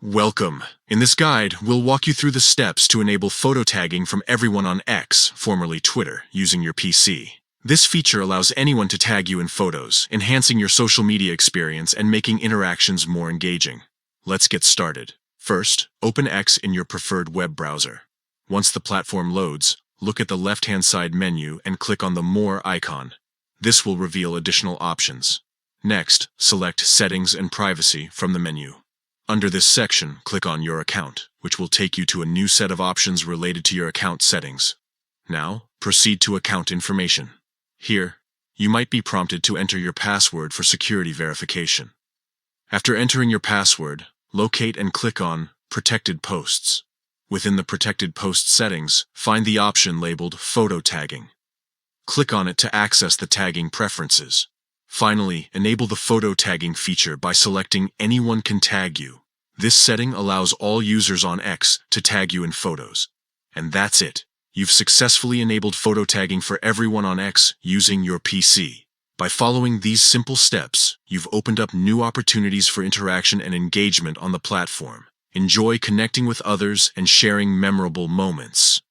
Welcome. In this guide, we'll walk you through the steps to enable photo tagging from everyone on X, formerly Twitter, using your PC. This feature allows anyone to tag you in photos, enhancing your social media experience and making interactions more engaging. Let's get started. First, open X in your preferred web browser. Once the platform loads, look at the left-hand side menu and click on the More icon. This will reveal additional options. Next, select Settings and Privacy from the menu. Under this section, click on Your Account, which will take you to a new set of options related to your account settings. Now, proceed to Account Information. Here, you might be prompted to enter your password for security verification. After entering your password, locate and click on Protected Posts. Within the Protected Post settings, find the option labeled Photo Tagging. Click on it to access the tagging preferences. Finally, enable the photo tagging feature by selecting Anyone can tag you. This setting allows all users on X to tag you in photos. And that's it. You've successfully enabled photo tagging for everyone on X using your PC. By following these simple steps, you've opened up new opportunities for interaction and engagement on the platform. Enjoy connecting with others and sharing memorable moments.